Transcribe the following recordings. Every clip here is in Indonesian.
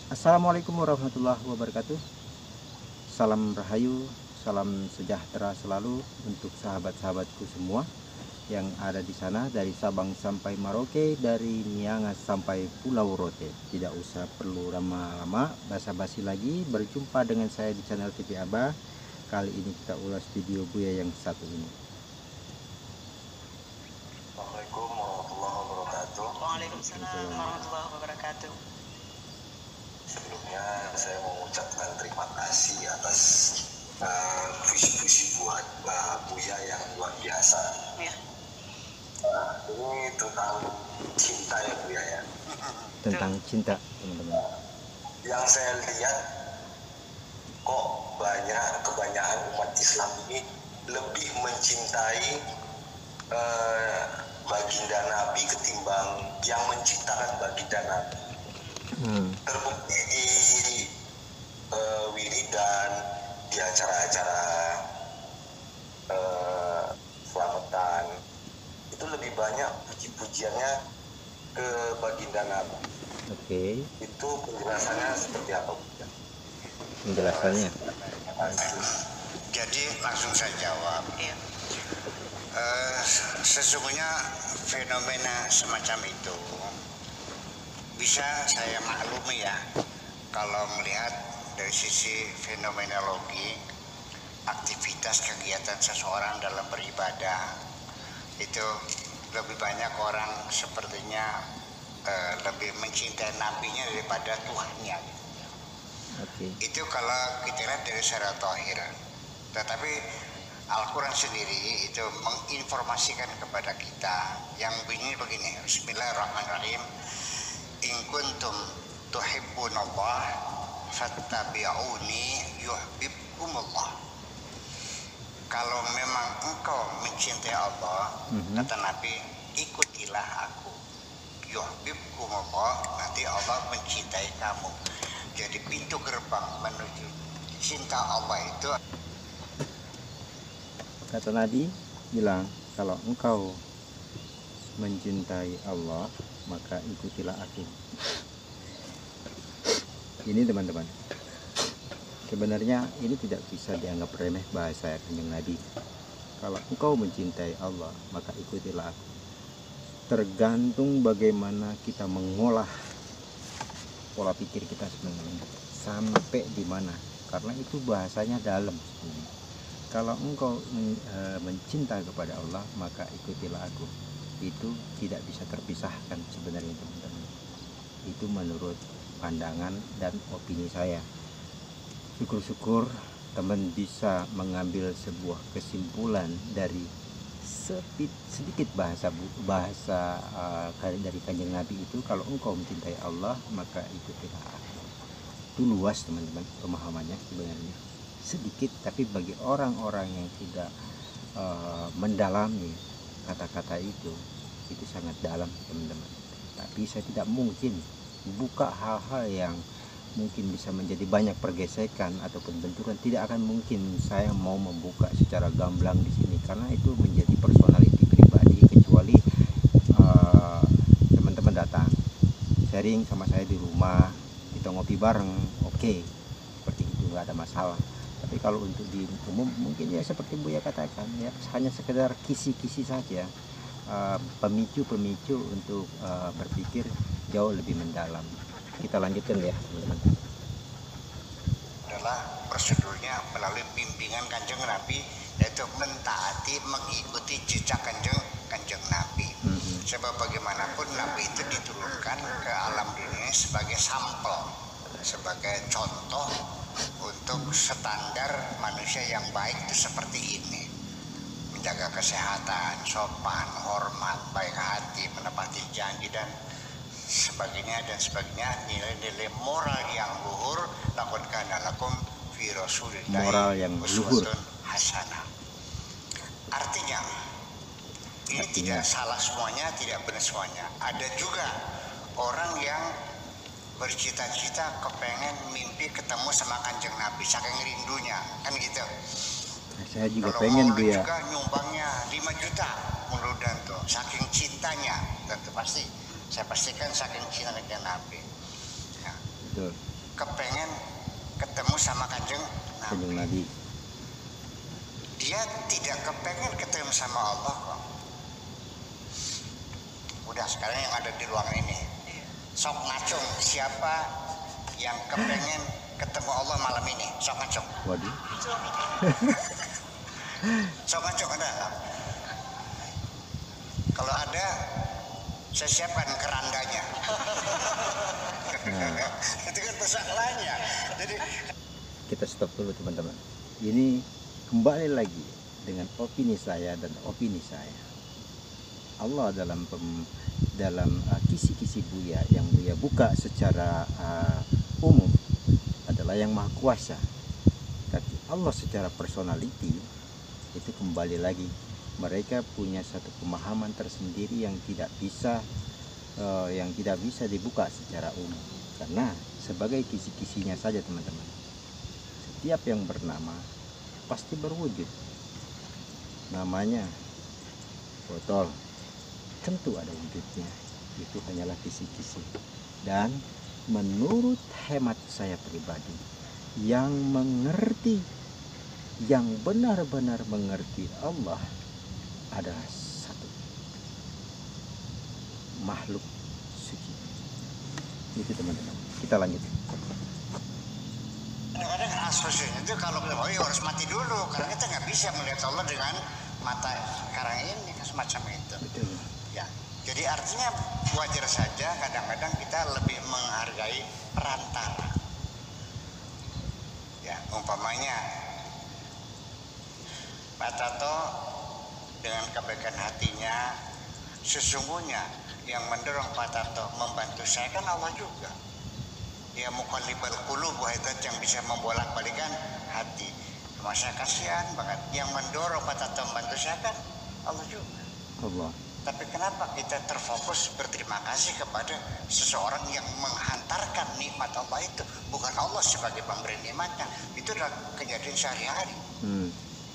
Assalamualaikum warahmatullahi wabarakatuh. Salam rahayu, salam sejahtera selalu untuk sahabat-sahabatku semua yang ada di sana, dari Sabang sampai Merauke, dari Miangas sampai Pulau Rote. Tidak usah perlu lama-lama basa-basi lagi. Berjumpa dengan saya di channel TV Abah. Kali ini kita ulas video Buya yang satu ini. Assalamualaikum warahmatullahi wabarakatuh. Waalaikumsalam warahmatullahi wabarakatuh. Sebelumnya saya mau mengucapkan terima kasih atas puisi-puisi buat Buya yang luar biasa. Ya. Ini tentang cinta ya Buya ya. Tentang cinta, teman-teman. Yang saya lihat kok kebanyakan umat Islam ini lebih mencintai baginda Nabi ketimbang yang menciptakan baginda Nabi. Terbukti di wiridan, di acara-acara selamatan, itu lebih banyak puji-pujiannya ke baginda Nabi. Oke. Itu penjelasannya seperti apa? Penjelasannya. Jadi langsung saya jawab. Iya. Sesungguhnya fenomena semacam itu bisa saya maklumi ya, kalau melihat dari sisi fenomenologi aktivitas kegiatan seseorang dalam beribadah, itu lebih banyak orang sepertinya lebih mencintai nabinya daripada Tuhannya. Oke. Itu kalau kita lihat dari secara zahir. Tetapi Al-Quran sendiri itu menginformasikan kepada kita yang bunyi begini. Bismillahirrahmanirrahim. In kuntum tuhibbunallah fattabi'uni yuhibbukumullah. Kalau memang engkau mencintai Allah, kata Nabi, ikutilah aku. Yuhibbukumullah, nanti Allah mencintai kamu. Jadi pintu gerbang menuju cinta Allah itu, Kata Nabi bilang, kalau engkau mencintai Allah, maka ikutilah aku. Ini teman-teman, sebenarnya ini tidak bisa dianggap remeh bahasa Kanjeng Nabi. Kalau engkau mencintai Allah, maka ikutilah aku. Tergantung bagaimana kita mengolah pola pikir kita sebenarnya, sampai di mana, karena itu bahasanya dalam sebenarnya. Kalau engkau mencinta kepada Allah, maka ikutilah aku. Itu tidak bisa terpisahkan sebenarnya teman-teman. Itu menurut pandangan dan opini saya. Syukur-syukur teman bisa mengambil sebuah kesimpulan dari sedikit bahasa dari Kanjeng Nabi itu. Kalau engkau mencintai Allah, maka ikutilah aku. Itu luas teman-teman pemahamannya sebenarnya. Sedikit, tapi bagi orang-orang yang tidak mendalami kata-kata itu sangat dalam teman-teman. Tapi saya tidak mungkin buka hal-hal yang mungkin bisa menjadi banyak pergesekan ataupun benturan. Tidak akan mungkin saya mau membuka secara gamblang di sini, karena itu menjadi personality pribadi. Kecuali teman-teman datang sharing sama saya di rumah, kita ngopi bareng, oke, seperti itu nggak ada masalah. Tapi kalau untuk di umum mungkin ya seperti Buya katakan ya, hanya sekedar kisi-kisi saja, pemicu untuk berpikir jauh lebih mendalam. Kita lanjutkan ya teman-teman. adalah prosedurnya melalui bimbingan Kanjeng Nabi, yaitu mentaati, mengikuti jejak Kanjeng Nabi. Sebab bagaimanapun Nabi itu diturunkan ke alam dunia sebagai sampel, sebagai contoh untuk standar manusia yang baik itu seperti ini. Menjaga kesehatan, sopan, hormat, baik hati, menepati janji dan sebagainya, nilai-nilai moral yang luhur. Laqad kana lakum fi rasulillahi moral yang luhur hasanah. Artinya ini tidak salah semuanya, tidak benar semuanya. Ada juga orang yang bercita-cita kepengen mimpi ketemu sama Kanjeng Nabi, saking rindunya, kan gitu. Saya juga kalau pengen mau Buya. juga nyumbangnya 5 juta menurut Danto, saking cintanya. Tentu pasti, saya pastikan saking cinta dengan Nabi ya. Betul. kepengen ketemu sama kanjeng Kanjeng Nabi. Nabi. Dia tidak kepengen ketemu sama Allah kok. Udah sekarang yang ada di ruangan ini, sok ngacung siapa yang kepengen ketemu Allah malam ini? Sok ngacung. Waduh. Sok ngacung ada nggak? Kalau ada, saya siapkan kerandanya. Nah, Itu kan masalahnya. Jadi kita stop dulu teman-teman. Ini kembali lagi dengan opini saya dan opini saya. Allah dalam kisi-kisi Buya yang Buya buka secara umum adalah yang maha kuasa. Tapi Allah secara personality itu kembali lagi mereka punya satu pemahaman tersendiri yang tidak bisa dibuka secara umum. Karena sebagai kisi-kisinya saja teman-teman, setiap yang bernama pasti berwujud. Namanya botol tentu ada wujudnya, itu hanyalah kisi-kisi. Dan menurut hemat saya pribadi, yang mengerti, yang benar-benar mengerti Allah adalah satu makhluk suci. Itu teman-teman, kita lanjut. kadang-kadang asosiasinya itu kalau kita harus mati dulu karena kita nggak bisa melihat Allah dengan mata sekarang ini semacam itu. Betul. Ya, jadi artinya wajar saja kadang-kadang kita lebih menghargai perantara. Ya, umpamanya Pak Tato dengan kebaikan hatinya, sesungguhnya yang mendorong Pak Tato membantu saya kan Allah juga. Ya muqallibal qulub yang bisa membolak-balikan hati. Cuma saya kasihan banget yang mendorong Pak Tato membantu saya kan Allah juga. Allah. Tapi kenapa kita terfokus berterima kasih kepada seseorang yang menghantarkan nikmat Allah itu, bukan Allah sebagai pemberi nikmatnya. Itu adalah kejadian sehari-hari.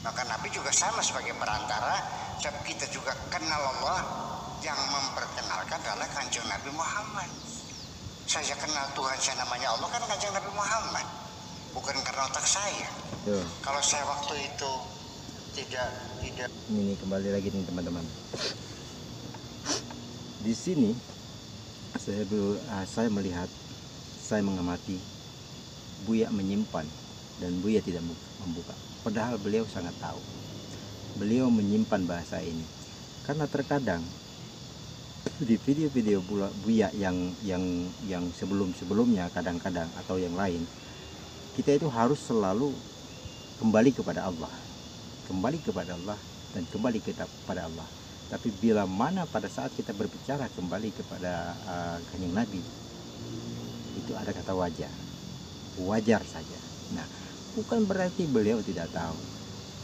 Maka Nabi juga sama sebagai perantara. Kita juga kenal Allah, yang memperkenalkan adalah Kanjeng Nabi Muhammad. Saya kenal Tuhan saya namanya Allah kan Kanjeng Nabi Muhammad, bukan karena otak saya. Tuh. Kalau saya waktu itu tidak Ini kembali lagi nih teman-teman. Di sini saya melihat, saya mengamati Buya menyimpan dan Buya tidak membuka. Padahal beliau sangat tahu. Beliau menyimpan bahasa ini karena terkadang di video-video Buya yang sebelumnya kadang-kadang atau yang lain, kita itu harus selalu kembali kepada Allah dan kembali kepada Allah. Tapi bila mana pada saat kita berbicara kembali kepada Kanjeng Nabi, itu ada kata wajar saja. Nah, bukan berarti beliau tidak tahu.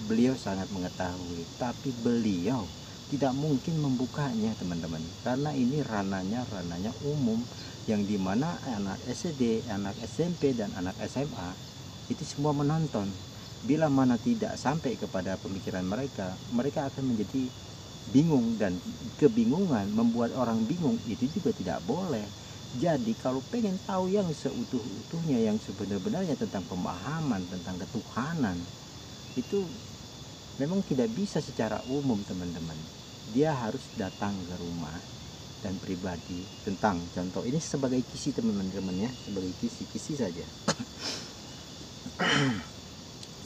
Beliau sangat mengetahui, tapi beliau tidak mungkin membukanya teman-teman, karena ini rananya umum, yang dimana anak SD, anak SMP dan anak SMA itu semua menonton. Bila mana tidak sampai kepada pemikiran mereka akan menjadi bingung, dan kebingungan membuat orang bingung itu juga tidak boleh. Jadi kalau pengen tahu yang seutuh-utuhnya, yang sebenar-benarnya tentang pemahaman tentang ketuhanan, itu memang tidak bisa secara umum teman-teman. Dia harus datang ke rumah dan pribadi tentang, contoh ini sebagai kisi teman-teman ya, sebagai kisi saja.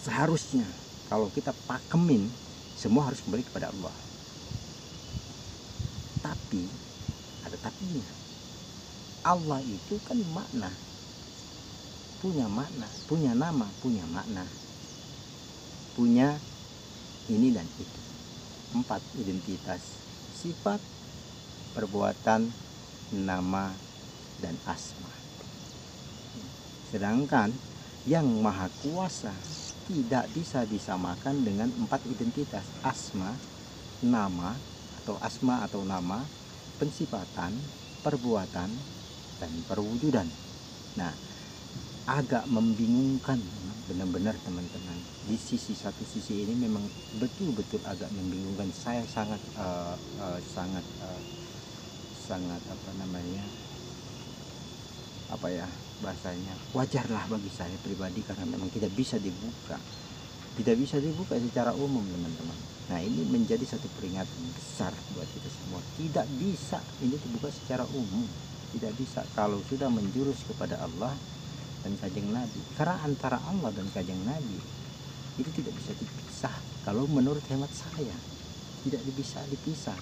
Seharusnya kalau kita pakemin, semua harus kembali kepada Allah. Tapi ada tapinya. Allah itu kan punya nama, punya makna, punya ini dan itu. 4 identitas: sifat, perbuatan, nama, dan asma. Sedangkan yang maha kuasa tidak bisa disamakan dengan 4 identitas: asma, nama atau nama, pensifatan, perbuatan, dan perwujudan. Nah, agak membingungkan benar-benar teman-teman. Di satu sisi ini memang betul-betul agak membingungkan. Saya sangat apa ya bahasanya, wajarlah bagi saya pribadi, karena memang tidak bisa dibuka secara umum teman-teman. Nah ini menjadi satu peringatan besar buat kita semua, tidak bisa ini dibuka secara umum, tidak bisa kalau sudah menjurus kepada Allah dan Kanjeng Nabi, karena antara Allah dan Kanjeng Nabi itu tidak bisa dipisah. Kalau menurut hemat saya tidak bisa dipisah.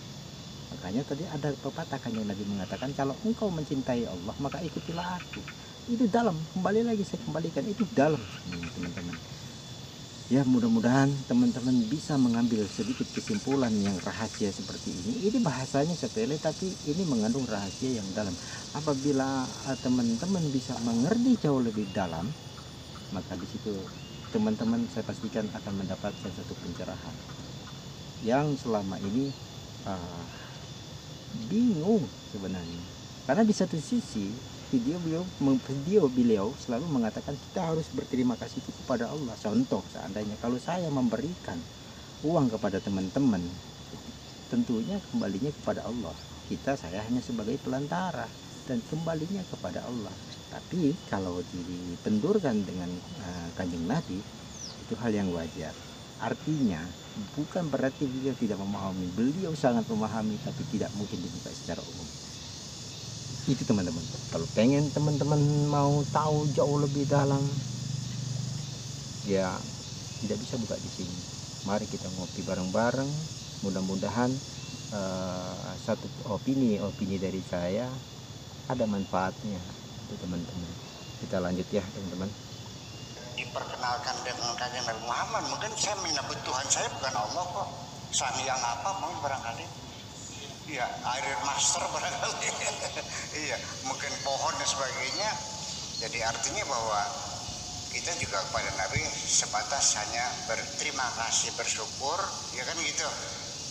Makanya tadi ada pepatah Kanjeng Nabi mengatakan, kalau engkau mencintai Allah maka ikutilah aku. Itu dalam, kembali lagi saya kembalikan, itu dalam teman-teman. Ya mudah-mudahan teman-teman bisa mengambil sedikit kesimpulan yang rahasia seperti ini. Ini bahasanya sepele tapi ini mengandung rahasia yang dalam. Apabila teman-teman bisa mengerti jauh lebih dalam, maka di situ teman-teman saya pastikan akan mendapatkan satu pencerahan yang selama ini bingung sebenarnya. Karena di satu sisi video beliau selalu mengatakan kita harus berterima kasih itu kepada Allah. Contoh, seandainya kalau saya memberikan uang kepada teman-teman, tentunya kembalinya kepada Allah. Saya hanya sebagai pelantara dan kembalinya kepada Allah. Tapi kalau dipendurkan dengan Kanjeng Nabi, itu hal yang wajar. Artinya bukan berarti beliau tidak memahami, beliau sangat memahami, tapi tidak mungkin dibuka secara umum. Itu teman-teman, kalau pengen teman-teman mau tahu jauh lebih dalam, ya tidak bisa buka di sini. Mari kita ngopi bareng-bareng. Mudah-mudahan satu opini dari saya ada manfaatnya untuk teman-teman. Kita lanjut ya teman-teman. Diperkenalkan dengan Kanjeng Nabi Muhammad, mungkin saya menyebut Tuhan saya bukan Allah kok. Sang yang apa mau barangkali. Iya, Iron Master barangkali. Iya, mungkin pohon dan sebagainya. Jadi artinya bahwa kita juga kepada Nabi sebatas hanya berterima kasih, bersyukur, ya kan gitu.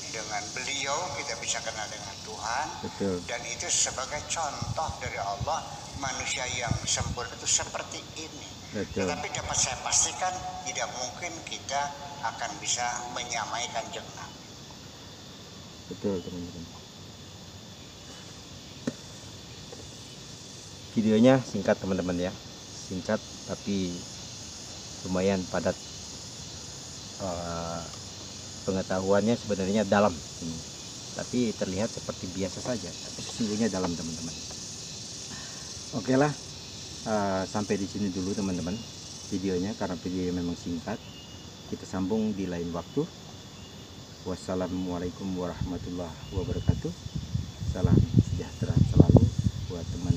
Dengan beliau kita bisa kenal dengan Tuhan. Betul. Dan itu sebagai contoh dari Allah, manusia yang sempurna itu seperti ini. Betul. Tetapi dapat saya pastikan tidak mungkin kita akan bisa menyamai Kanjeng Nabi. Betul teman-teman. Videonya singkat teman-teman ya, singkat tapi lumayan padat. Pengetahuannya sebenarnya dalam, tapi terlihat seperti biasa saja, tapi sesungguhnya dalam teman-teman. Oke lah, sampai di sini dulu teman-teman videonya, karena video memang singkat. Kita sambung di lain waktu. Wassalamualaikum warahmatullahi wabarakatuh. Salam sejahtera selalu buat teman